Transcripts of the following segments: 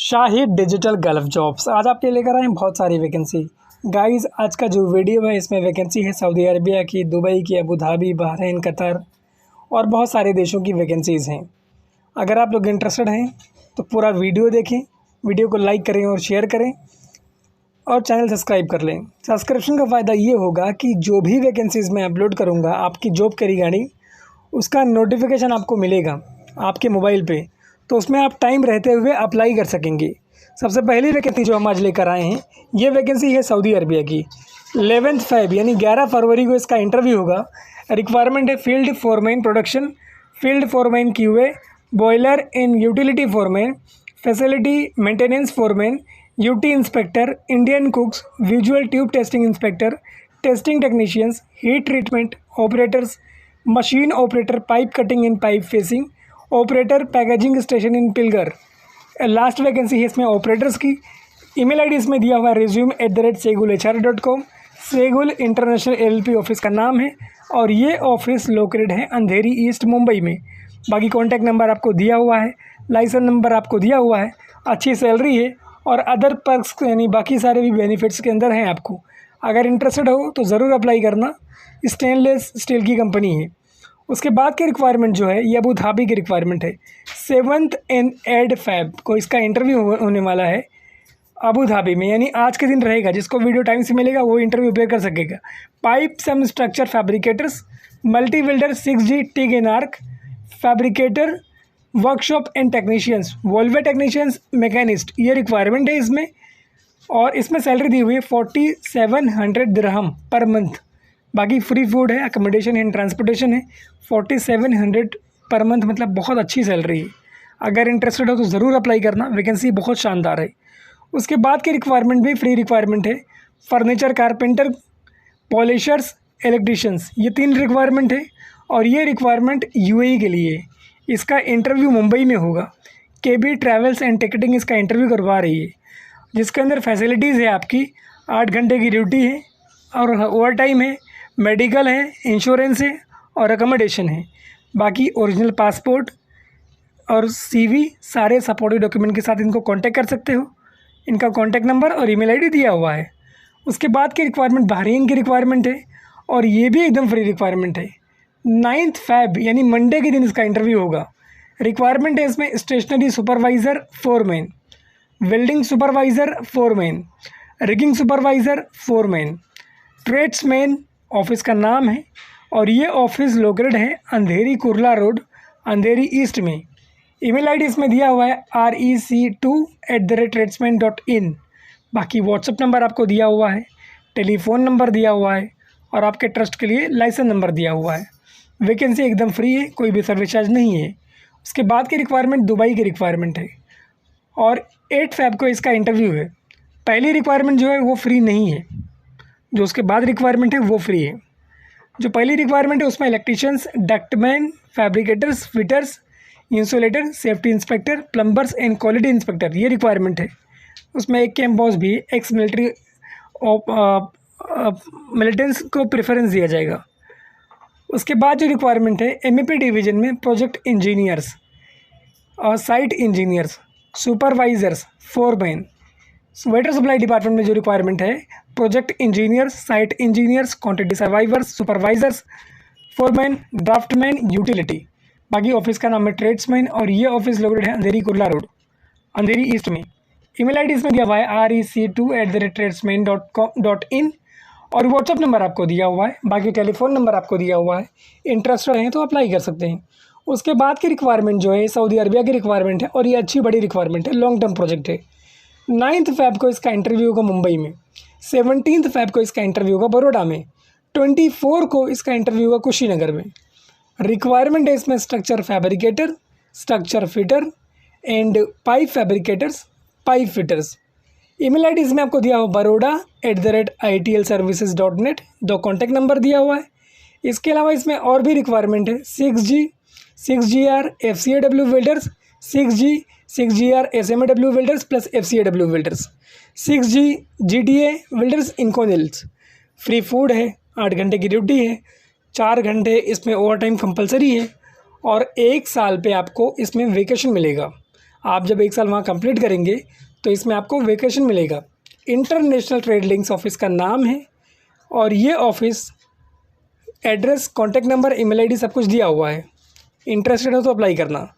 Shahid digital gulf jobs आज आपके लेकर आए हैं बहुत सारी वैकेंसी। गाइस आज का जो वीडियो है इसमें वैकेंसी है सऊदी अरबिया की, दुबई की, अबू धाबी, बहरीन, कतर और बहुत सारे देशों की वैकेंसीज़ हैं। अगर आप लोग इंटरेस्टेड हैं तो पूरा वीडियो देखें, वीडियो को लाइक करें और शेयर करें और चैनल सब्सक्राइब कर लें। सब्सक्रिप्शन का फ़ायदा ये होगा कि जो भी वैकेंसीज़ मैं अपलोड करूँगा आपकी जॉब के रिगार्डिंग, उसका नोटिफिकेशन आपको मिलेगा आपके मोबाइल पे, तो उसमें आप टाइम रहते हुए अप्लाई कर सकेंगे। सबसे पहली वैकेंसी जो हम आज लेकर आए हैं, ये वैकेंसी है सऊदी अरबिया की। 11 फ़रवरी यानी 11 फरवरी को इसका इंटरव्यू होगा। रिक्वायरमेंट है field foreman production, field foreman QA, boiler in utility foreman, facility maintenance foreman, UT inspector, Indian cooks, visual tube testing inspector, testing technicians, heat treatment operators, machine operator, pipe cutting in pipe facing, operator packaging station in pilger. Last vacancy है इसमें operators की। Email ID इसमें दिया हुआ है resume@segulhr.com। सेगुल international LLP office का नाम है और ये ऑफिस लोकेटेड है अंधेरी ईस्ट मुंबई में। बाकी कॉन्टैक्ट नंबर आपको दिया हुआ है, लाइसेंस नंबर आपको दिया हुआ है, अच्छी सैलरी है और अदर पर्क्स यानी बाकी सारे भी बेनिफिट्स के अंदर हैं आपको। अगर इंटरेस्टेड हो तो ज़रूर अप्लाई करना। स्टेनलेस स्टील की कंपनी है। उसके बाद की रिक्वायरमेंट जो है ये अबू धाबी की रिक्वायरमेंट है। 7 एंड 8 फ़रवरी को इसका इंटरव्यू होने वाला है अबू धाबी में, यानी आज के दिन रहेगा। जिसको वीडियो टाइम से मिलेगा वो इंटरव्यू अपेयर कर सकेगा। Pipe some structure fabricators, multi welder, 6G TIG and arc fabricator, workshop and technicians, valve technicians, machinist, ये रिक्वायरमेंट है इसमें। और इसमें सैलरी दी हुई है 4700 दिरहम पर मंथ। बाकी फ्री फूड है, अकोमोडेशन एंड ट्रांसपोर्टेशन है। 4700 पर मंथ मतलब बहुत अच्छी सैलरी है। अगर इंटरेस्टेड हो तो ज़रूर अप्लाई करना, वैकेंसी बहुत शानदार है। उसके बाद की रिक्वायरमेंट भी फ्री रिक्वायरमेंट है। फर्नीचर कारपेंटर, पॉलिशर्स, इलेक्ट्रीशियंस, ये 3 रिक्वायरमेंट है और ये रिक्वायरमेंट UAE के लिए है। इसका इंटरव्यू मुंबई में होगा। KB ट्रैवल्स एंड टिकटिंग इसका इंटरव्यू करवा रही है, जिसके अंदर फैसिलिटीज़ है आपकी 8 घंटे की ड्यूटी है और ओवर टाइम है, मेडिकल है, इंश्योरेंस है और अकोमोडेशन है। बाकी ओरिजिनल पासपोर्ट और CV सारे सपोर्टिव डॉक्यूमेंट के साथ इनको कांटेक्ट कर सकते हो। इनका कांटेक्ट नंबर और ईमेल आईडी दिया हुआ है। उसके बाद की रिक्वायरमेंट बहरीन की रिक्वायरमेंट है और ये भी एकदम फ्री रिक्वायरमेंट है। 9 फ़रवरी यानी मंडे के दिन इसका इंटरव्यू होगा। रिक्वायरमेंट है इसमें stationary supervisor foreman, welding supervisor foreman, rigging supervisor foreman, tradesman office का नाम है और ये ऑफिस लोकेटेड है अंधेरी कुर्ला रोड, अंधेरी ईस्ट में। ईमेल आईडी इसमें दिया हुआ है rec2@tradesman.in। बाकी व्हाट्सएप नंबर आपको दिया हुआ है, टेलीफ़ोन नंबर दिया हुआ है और आपके ट्रस्ट के लिए लाइसेंस नंबर दिया हुआ है। वैकेंसी एकदम फ्री है, कोई भी सर्विस चार्ज नहीं है। उसके बाद की रिक्वायरमेंट दुबई की रिक्वायरमेंट है और 8 फ़रवरी को इसका इंटरव्यू है। पहली रिक्वायरमेंट जो है वो फ्री नहीं है, जो उसके बाद रिक्वायरमेंट है वो फ्री है। जो पहली रिक्वायरमेंट है उसमें electricians, ductman, fabricators, fitters, insulator, safety inspector, plumbers and quality inspector, ये रिक्वायरमेंट है। उसमें एक कैंप बॉस भी, एक्स मिलिट्री मिलिटेंट्स को प्रेफरेंस दिया जाएगा। उसके बाद जो रिक्वायरमेंट है MEP डिवीज़न में प्रोजेक्ट इंजीनियर्स और site engineers, supervisors, foreman. Water supply department में जो रिक्वायरमेंट है project engineers, site engineers, quantity surveyors, supervisors, foreman, draftman, utility. बाकी ऑफिस का नाम है ट्रेड्समैन और ये ऑफिस लोकेटेड है अंधेरी कुर्ला रोड, अंधेरी ईस्ट में। ईमेल आईडी इसमें दिया हुआ है rec2@tradesman.in और व्हाट्सअप नंबर आपको दिया हुआ है। बाकी टेलीफोन नंबर आपको दिया हुआ है। इंटरेस्टेड हैं तो अप्लाई कर सकते हैं। उसके बाद की रिक्वायरमेंट जो है सऊदी अरबिया की रिक्वायरमेंट है और ये अच्छी बड़ी रिक्वायरमेंट है, लॉन्ग टर्म प्रोजेक्ट है। 9 फ़रवरी को इसका इंटरव्यू होगा मुंबई में, 17 फ़रवरी को इसका इंटरव्यू होगा बड़ौदा में, 24 को इसका इंटरव्यू होगा कुशीनगर में। रिक्वायरमेंट है इसमें structure fabricator, structure fitter and pipe fabricators, pipe fitters. Email ID इसमें आपको दिया हुआ baroda@itlservices.net, 2 कॉन्टैक्ट नंबर दिया हुआ है। इसके अलावा इसमें और भी रिक्वायरमेंट है 6G, 6GR FCAW welders, 6G, 6GR SMAW welders plus FCAW welders, 6G GTA welders, Inconels. Free food है, 8 घंटे की ड्यूटी है, 4 घंटे इसमें ओवर टाइम कंपलसरी है और 1 साल पे आपको इसमें वेकेशन मिलेगा। आप जब 1 साल वहाँ कंप्लीट करेंगे तो इसमें आपको वेकेशन मिलेगा। इंटरनेशनल ट्रेड लिंक्स ऑफिस का नाम है और ये office address, contact number, email ID सब कुछ दिया हुआ है। इंटरेस्टेड हो तो अप्लाई करना।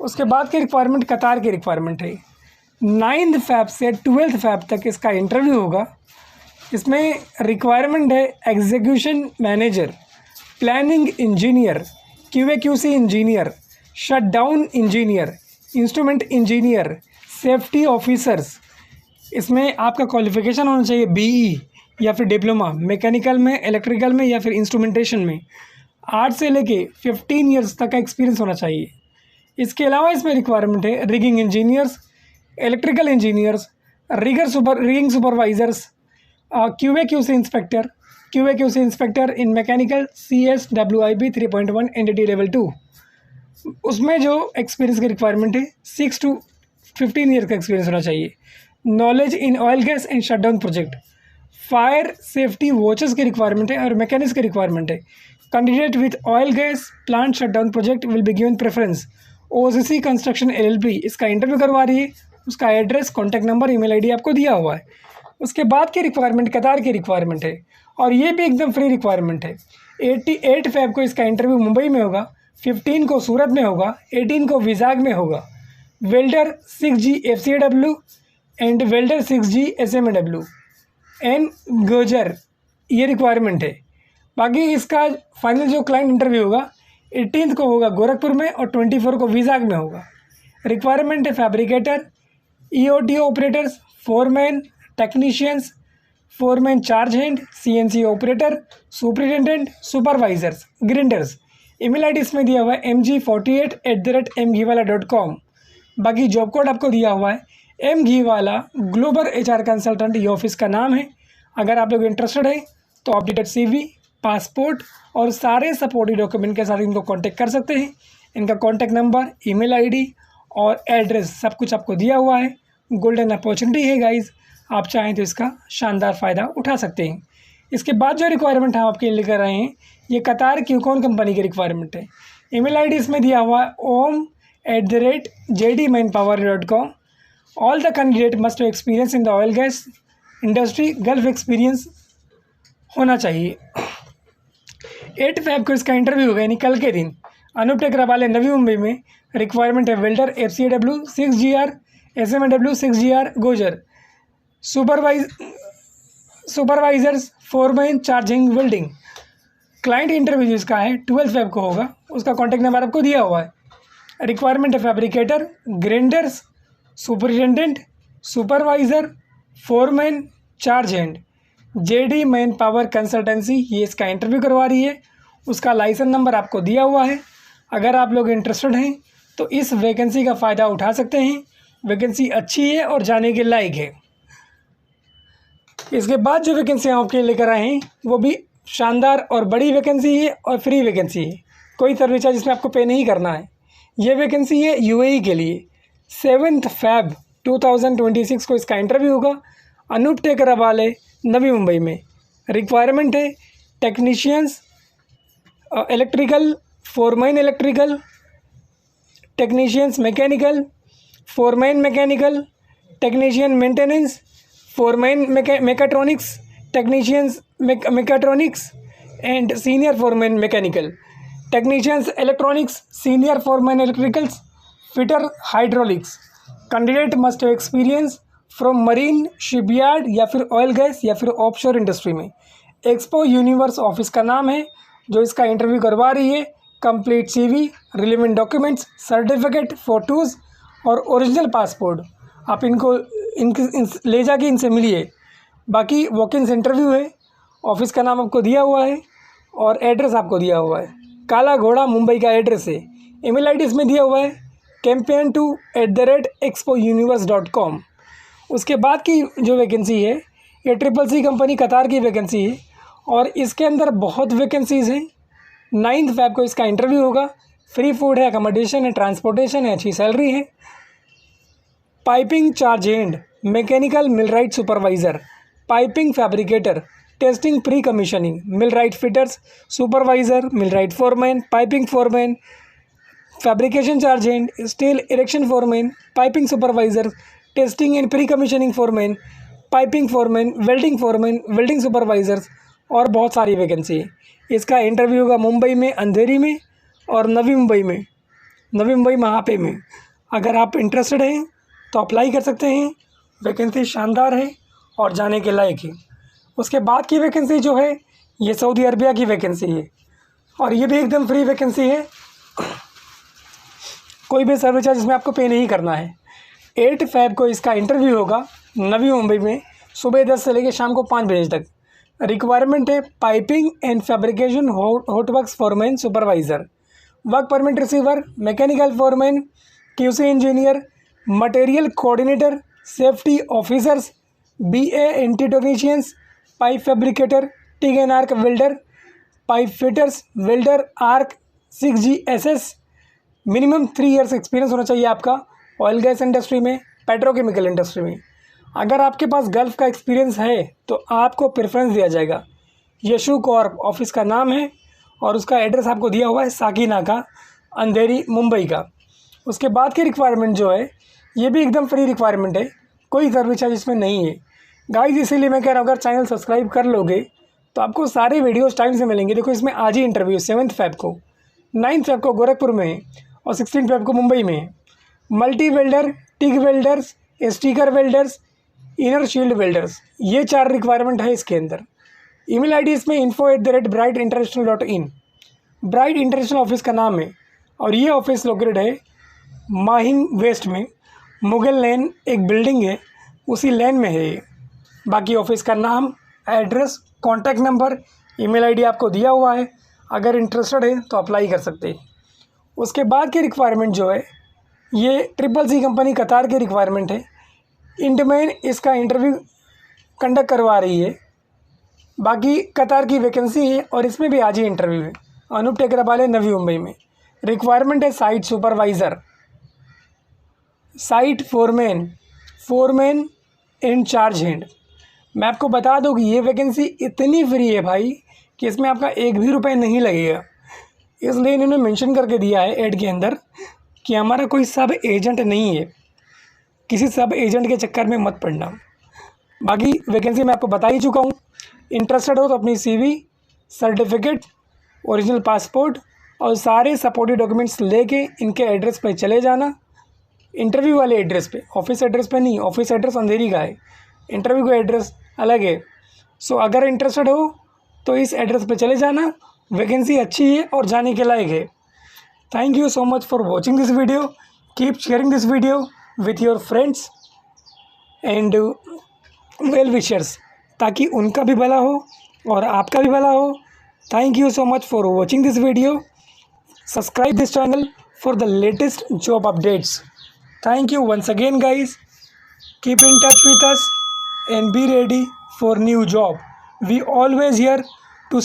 उसके बाद की रिक्वायरमेंट कतार की रिक्वायरमेंट है। 9 फ़रवरी से 12 फ़रवरी तक इसका इंटरव्यू होगा। इसमें रिक्वायरमेंट है execution manager, planning engineer, QA/QC engineer, shutdown engineer, instrument engineer, safety officers. इसमें आपका क्वालिफ़िकेशन होना चाहिए BE या फिर डिप्लोमा मैकेनिकल में, इलेक्ट्रिकल में या फिर इंस्ट्रूमेंटेशन में। 8 से लेके 15 ईयर्स तक का एक्सपीरियंस होना चाहिए। इसके अलावा इसमें रिक्वायरमेंट है rigging engineers, electrical engineers, rigging supervisors, QA/QC inspector, QA/QC inspector इन मैकेनिकल CSWIB 3.1 NDT लेवल 2। उसमें जो एक्सपीरियंस की रिक्वायरमेंट है 6 to 15 ईयर का एक्सपीरियंस होना चाहिए। Knowledge in oil gas and shutdown project, fire safety watches की रिक्वायरमेंट है और मैकेनिक्स की रिक्वायरमेंट है। Candidate with oil gas plant shutdown project will be given preference. OCC construction LLP इसका इंटरव्यू करवा रही है। उसका address, contact number, email ID आपको दिया हुआ है। उसके बाद की रिक्वायरमेंट कतार की रिक्वायरमेंट है और ये भी एकदम फ्री रिक्वायरमेंट है। 8 फ़रवरी को इसका इंटरव्यू मुंबई में होगा, 15 को सूरत में होगा, 18 को विजाग में होगा। Welder 6G FCAW and welder 6G SMAW and gouger, ये रिक्वायरमेंट है। बाकी इसका फाइनल जो क्लाइंट इंटरव्यू होगा 18 को होगा गोरखपुर में और 24 को विजाग में होगा। रिक्वायरमेंट है fabricator, EOTO operators, foreman, technicians, foreman charge hand, CNC operator, superintendent, supervisors, grinders. Email ID इसमें दिया हुआ है mg48@mgwala.com। बाकी जॉब कोड आपको दिया हुआ है mgwala ग्लोबल HR कंसल्टेंट, ये ऑफिस का नाम है। अगर आप लोग इंटरेस्टेड हैं तो अपडेटेड CV, पासपोर्ट और सारे सपोर्टिव डॉक्यूमेंट के साथ इनको कांटेक्ट कर सकते हैं। इनका कांटेक्ट नंबर, ईमेल आईडी और एड्रेस सब कुछ आपको दिया हुआ है। गोल्डन अपॉर्चुनिटी है गाइस, आप चाहें तो इसका शानदार फ़ायदा उठा सकते हैं। इसके बाद जो रिक्वायरमेंट हम आपके लिए लेकर आए हैं ये कतार क्यूकॉन कंपनी की रिक्वायरमेंट है। ईमेल आईडी इसमें दिया हुआ है om@jdmanpower.com। All the candidate must have experience in the oil gas industry, gulf experience होना चाहिए। 8 फ़रवरी को इसका इंटरव्यू होगा, यानी कल के दिन, अनूप टेकरा वाले नवी मुंबई में। रिक्वायरमेंट है welder FCAW 6GR, SMAW 6GR, gouger, supervisors, foreman, charging, welding. Client interview जिसका है 12 फ़रवरी को होगा, उसका कॉन्टैक्ट नंबर आपको दिया हुआ है। रिक्वायरमेंट है fabricator, grinders, superintendent, supervisor, foreman, charge hand. JD man power consultancy ये इसका इंटरव्यू करवा रही है। उसका लाइसेंस नंबर आपको दिया हुआ है। अगर आप लोग इंटरेस्टेड हैं तो इस वैकेंसी का फ़ायदा उठा सकते हैं। वैकेंसी अच्छी है और जाने के लायक है। इसके बाद जो वैकेंसी हम आपके लेकर आए हैं वो भी शानदार और बड़ी वैकेंसी है और फ्री वैकेंसी है। कोई सर्विस चार्ज इसमें आपको पे नहीं करना है। ये वैकेंसी है UAE के लिए। 7 फ़रवरी 2026 को इसका इंटरव्यू होगा, अनूप टेकरा वाले नवी मुंबई में। रिक्वायरमेंट है technicians, electrical, foreman electrical, technicians mechanical, foreman mechanical, technician maintenance, foreman mechatronics, technicians mechatronics and senior foreman mechanical, technicians electronics, senior foreman electricals, fitter hydraulics. Candidate must have experience from marine, shipyard या फिर oil gas या फिर offshore industry में। Expo universe office का नाम है जो इसका इंटरव्यू करवा रही है। Complete CV, relevant documents, certificate, photos और ओरिजिनल पासपोर्ट आप इनको ले जाके इनसे मिलिए। बाकी वॉक-इन इंटरव्यू है। ऑफिस का नाम आपको दिया हुआ है और एड्रेस आपको दिया हुआ है। काला घोड़ा मुंबई का एड्रेस है। ईमेल आईडी इसमें दिया हुआ है campaign2@expouniverse.com। उसके बाद की जो वैकेंसी है ये CCC कंपनी कतार की वैकेंसी है और इसके अंदर बहुत वैकेंसीज़ हैं। 9 फ़रवरी को इसका इंटरव्यू होगा। फ्री फूड है, अकोमोडेशन है, ट्रांसपोर्टेशन है, अच्छी सैलरी है। Piping charge hand, mechanical millwright supervisor, piping fabricator, testing pre commissioning, millwright fitters, supervisor, millwright foreman, piping foreman, fabrication charge hand, steel erection foreman, piping supervisor, testing and pre-commissioning foreman, piping foreman, welding supervisors और बहुत सारी vacancy है। इसका interview होगा मुंबई में, अंधेरी में और नवी मुंबई महापे में। अगर आप इंटरेस्टेड हैं तो अप्लाई कर सकते हैं। वैकेंसी शानदार है और जाने के लायक है। उसके बाद की वैकेंसी जो है ये सऊदी अरबिया की वैकेंसी है और ये भी एकदम फ्री वैकेंसी है। कोई भी सर्विस चार्ज इसमें आपको पे नहीं करना है। 8 फ़रवरी को इसका इंटरव्यू होगा नवी मुंबई में, सुबह 10 से लेकर शाम को 5 बजे तक। रिक्वायरमेंट है piping and fabrication hot works foreman supervisor, work permit receiver, mechanical foreman, QC engineer, material coordinator, safety officers, BA NDT technicians, pipe fabricator, TIG and arc welder, pipe fitters, welder, arc 6GSS। Minimum 3 years experience होना चाहिए आपका oil gas industry में, petrochemical industry में। अगर आपके पास gulf का experience है तो आपको प्रेफरेंस दिया जाएगा। यशु कॉर्प ऑफिस का नाम है और उसका एड्रेस आपको दिया हुआ है साकीना का, अंधेरी, मुंबई का। उसके बाद की रिक्वायरमेंट जो है ये भी एकदम फ्री रिक्वायरमेंट है, कोई सर्विस चार्ज इसमें नहीं है गाइस। इसीलिए मैं कह रहा हूँ अगर चैनल सब्सक्राइब कर लोगे तो आपको सारे वीडियोस टाइम से मिलेंगे। देखो इसमें आज ही इंटरव्यू 7 फ़रवरी को, 9 फ़रवरी को गोरखपुर में है और 16 फ़रवरी को मुंबई में है। Multi welder, TIG welders, sticker welders, inner shield welders, ये 4 रिक्वायरमेंट है इसके अंदर। ईमेल आईडी इसमें info@brideinternational.in, ब्राइट इंटरनेशनल ऑफिस का नाम है और ये ऑफिस लोकेटेड है माहिम वेस्ट में, मुगल लेन एक बिल्डिंग है उसी लेन में है ये। बाकी ऑफिस का नाम, address, contact number, email ID आपको दिया हुआ है। अगर इंटरेस्टेड है तो अप्लाई कर सकते हैं। उसके बाद की रिक्वायरमेंट जो है ये CCC कंपनी कतार की रिक्वायरमेंट है। इंडमैन इसका इंटरव्यू कंडक्ट करवा रही है। बाकी कतार की वैकेंसी है और इसमें भी आज ही इंटरव्यू है। अनूप टेकरावाले, नवी मुंबई में। रिक्वायरमेंट है site supervisor, site foreman and charge hand. मैं आपको बता दूं कि ये वैकेंसी इतनी फ्री है भाई कि इसमें आपका 1 भी रुपये नहीं लगेगा। इसलिए इन्होंने मेंशन करके दिया है ऐड के अंदर कि हमारा कोई सब एजेंट नहीं है, किसी सब एजेंट के चक्कर में मत पड़ना। बाकी वैकेंसी मैं आपको बता ही चुका हूँ। इंटरेस्टेड हो तो अपनी CV, सर्टिफिकेट, ओरिजिनल पासपोर्ट और सारे सपोर्टिव डॉक्यूमेंट्स लेके इनके एड्रेस पे चले जाना। इंटरव्यू वाले एड्रेस पे, ऑफिस एड्रेस पे नहीं, ऑफिस एड्रेस अंधेरी का है, इंटरव्यू का एड्रेस अलग है। सो अगर इंटरेस्टेड हो तो इस एड्रेस पे चले जाना। वैकेंसी अच्छी है और जाने के लायक है। Thank you so much for watching this video. Keep sharing this video with your friends and well wishers, ताकि उनका भी भला हो और आपका भी भला हो। Thank you so much for watching this video. Subscribe this channel for the latest job updates. Thank you once again, guys. Keep in touch with us and be ready for new job. We always here